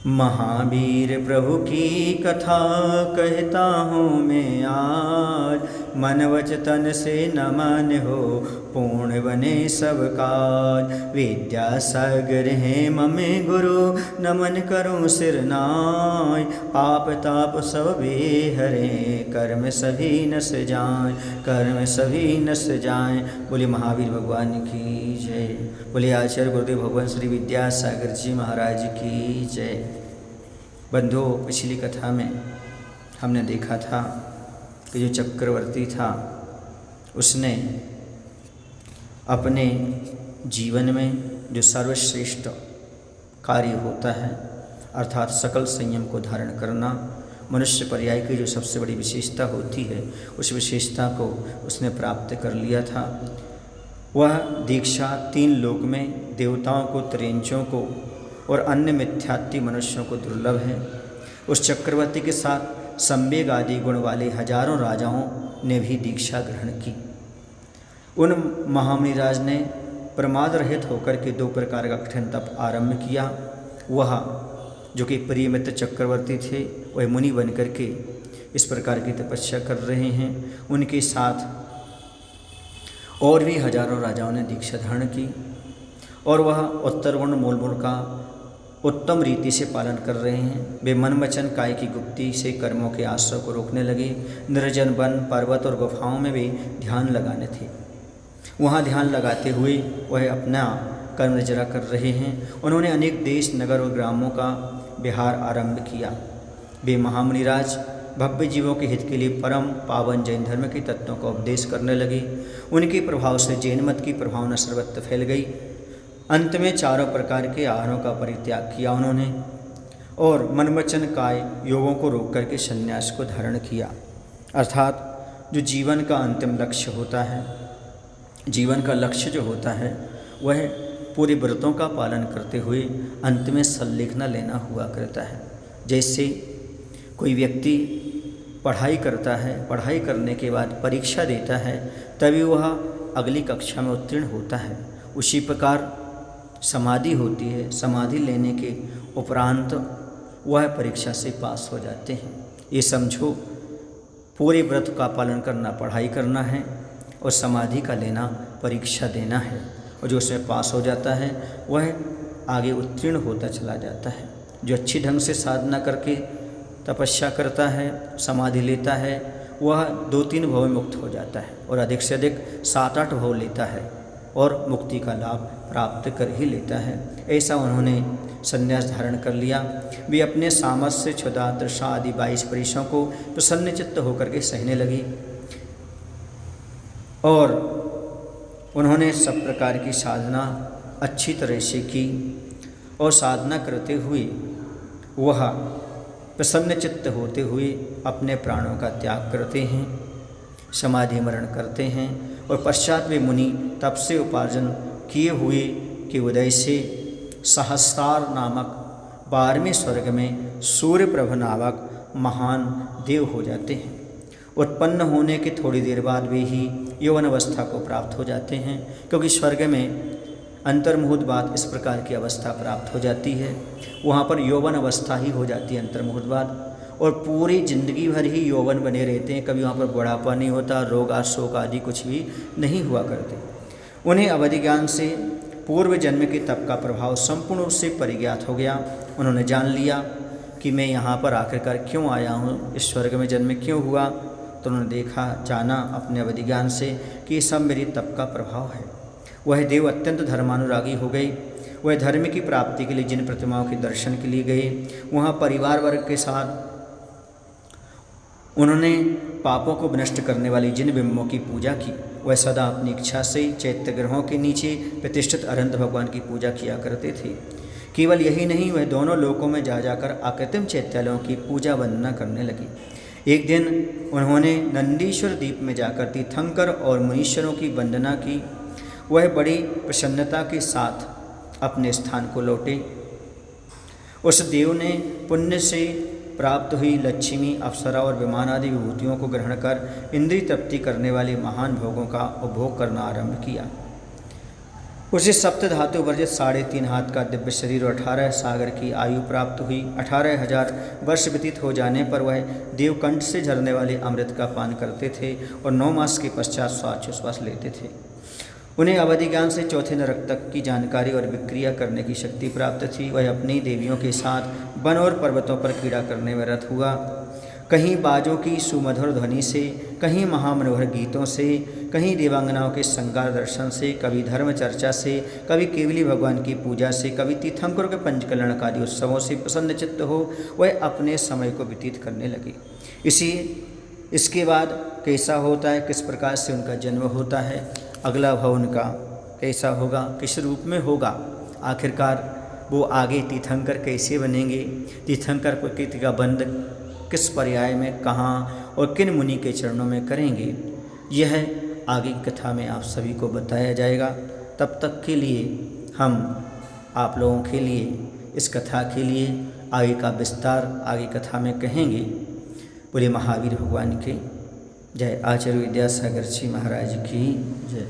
महावीर प्रभु की कथा कहता हूँ मैं आज, मन वच तन से न मन हो पूर्ण बने सब काज। विद्यासागर है ममे गुरु, नमन करूँ सिर नाय। पाप ताप सब वे हरे, कर्म सभी नस जाए, कर्म सभी नस जाए। बोले महावीर भगवान की जय। बोले आचार्य गुरुदेव भगवान श्री विद्यासागर जी महाराज की जय। बंधुओं, पिछली कथा में हमने देखा था कि जो चक्रवर्ती था उसने अपने जीवन में जो सर्वश्रेष्ठ कार्य होता है अर्थात सकल संयम को धारण करना, मनुष्य पर्याय की जो सबसे बड़ी विशेषता होती है उस विशेषता को उसने प्राप्त कर लिया था। वह दीक्षा 3 लोक में देवताओं को, त्रियंचों को और अन्य मिथ्यात्वी मनुष्यों को दुर्लभ है। उस चक्रवर्ती के साथ संवेग आदि गुण वाले हजारों राजाओं ने भी दीक्षा ग्रहण की। उन महामुनिराज ने प्रमाद रहित होकर के 2 प्रकार का कठिन तप आरंभ किया। वह जो कि प्रिय मित्र चक्रवर्ती थे वह मुनि बन करके इस प्रकार की तपस्या कर रहे हैं। उनके साथ और भी हजारों राजाओं ने दीक्षा धारण की और वह उत्तर गुण मूल गुण का उत्तम रीति से पालन कर रहे हैं। वे मन वचन काय की गुप्ती से कर्मों के आश्रय को रोकने लगे। निर्जन वन, पर्वत और गुफाओं में भी ध्यान लगाने थे। वहाँ ध्यान लगाते हुए वह अपना कर्म जरा कर रहे हैं। उन्होंने अनेक देश, नगर और ग्रामों का विहार आरंभ किया। वे महामुनिराज भव्य जीवों के हित के लिए परम पावन जैन धर्म के तत्वों का उपदेश करने लगे। उनके प्रभाव से जैन मत की प्रभावना सर्वत्र फैल गई। अंत में 4 प्रकार के आहारों का परित्याग किया उन्होंने और मन वचन काय योगों को रोक करके संन्यास को धारण किया। अर्थात जो जीवन का अंतिम लक्ष्य होता है, जीवन का लक्ष्य जो होता है वह पूरे व्रतों का पालन करते हुए अंत में संलेखना लेना हुआ करता है। जैसे कोई व्यक्ति पढ़ाई करता है, पढ़ाई करने के बाद परीक्षा देता है तभी वह अगली कक्षा में उत्तीर्ण होता है। उसी प्रकार समाधि होती है, समाधि लेने के उपरांत वह परीक्षा से पास हो जाते हैं। ये समझो पूरे व्रत का पालन करना पढ़ाई करना है और समाधि का लेना परीक्षा देना है, और जो उसमें पास हो जाता है वह आगे उत्तीर्ण होता चला जाता है। जो अच्छी ढंग से साधना करके तपस्या करता है, समाधि लेता है, वह 2-3 भव में मुक्त हो जाता है और अधिक से अधिक 7-8 भव लेता है और मुक्ति का लाभ प्राप्त कर ही लेता है। ऐसा उन्होंने संन्यास धारण कर लिया। वे अपने सामर्थ्य, क्षुधा, तृषा आदि 22 परीक्षाओं को प्रसन्नचित्त होकर के सहने लगी और उन्होंने सब प्रकार की साधना अच्छी तरह से की और साधना करते हुए वह प्रसन्नचित्त होते हुए अपने प्राणों का त्याग करते हैं, समाधि मरण करते हैं और पश्चात वे मुनि तप से उपार्जन किए हुए के उदय से सहस्रार नामक 12वें स्वर्ग में सूर्य प्रभ नामक महान देव हो जाते हैं। उत्पन्न होने के थोड़ी देर बाद वे ही यौवन अवस्था को प्राप्त हो जाते हैं, क्योंकि स्वर्ग में अंतर्मुहूर्त बाद इस प्रकार की अवस्था प्राप्त हो जाती है। वहाँ पर यौवन अवस्था ही हो जाती है अंतर्मुहूर्त बाद, और पूरी जिंदगी भर ही यौवन बने रहते हैं। कभी वहाँ पर बुढ़ापा नहीं होता, रोग शोक आदि कुछ भी नहीं हुआ करते। उन्हें अवधि ज्ञान से पूर्व जन्म के तप का प्रभाव संपूर्ण रूप से परिज्ञात हो गया। उन्होंने जान लिया कि मैं यहाँ पर आखिरकार क्यों आया हूँ, इस स्वर्ग में जन्म क्यों हुआ। तो उन्होंने देखा, जाना अपने अवधि ज्ञान से कि ये सब मेरी तप का प्रभाव है। वह देव अत्यंत धर्मानुरागी हो गए। वह धर्म की प्राप्ति के लिए जिन प्रतिमाओं के दर्शन के लिए गए, वहाँ परिवार वर्ग के साथ उन्होंने पापों को नष्ट करने वाली जिन बिंबों की पूजा की, वह सदा अपनी इच्छा से चैत्य ग्रहों के नीचे प्रतिष्ठित अरंत भगवान की पूजा किया करते थे। केवल यही नहीं, वह दोनों लोकों में जा जाकर आकृतिम चैत्यालयों की पूजा वंदना करने लगी। एक दिन उन्होंने नंदीश्वर द्वीप में जाकर तीर्थंकर और मुनीश्वरों की वंदना की। वह बड़ी प्रसन्नता के साथ अपने स्थान को लौटे। उस देव ने पुण्य से प्राप्त हुई लक्ष्मी, अप्सरा और विमान आदि विभूतियों को ग्रहण कर इंद्रिय तृप्ति करने वाले महान भोगों का उपभोग करना आरंभ किया। उसे सप्त धातु वर्जित 3.5 हाथ का दिव्य शरीर और 18 सागर की आयु प्राप्त हुई। 18,000 वर्ष व्यतीत हो जाने पर वह देवकंठ से झरने वाले अमृत का पान करते थे और 9 मास के पश्चात श्वासोच्छ्वास लेते थे। उन्हें अवधि ज्ञान से चौथे नरक तक की जानकारी और विक्रिया करने की शक्ति प्राप्त थी। वह अपनी देवियों के साथ वन और पर्वतों पर क्रीड़ा करने में रत हुआ। कहीं बाजों की सुमधुर ध्वनि से, कहीं महामनोहर गीतों से, कहीं देवांगनाओं के श्रृंगार दर्शन से, कभी धर्म चर्चा से, कभी केवली भगवान की पूजा से, कभी तीर्थंकरों के पंचकल्याणकारी उत्सवों से प्रसन्न चित्त हो वह अपने समय को व्यतीत करने लगे। इसके बाद कैसा होता है, किस प्रकार से उनका जन्म होता है, अगला भाव उनका कैसा होगा, किस रूप में होगा, आखिरकार वो आगे तीर्थंकर कैसे बनेंगे, तीर्थंकर प्रकृति का बंध किस पर्याय में, कहाँ और किन मुनि के चरणों में करेंगे, यह आगे की कथा में आप सभी को बताया जाएगा। तब तक के लिए हम आप लोगों के लिए इस कथा के लिए आगे का विस्तार आगे कथा में कहेंगे। बोले महावीर भगवान के जय। आचार्य विद्यासागर जी महाराज की जय।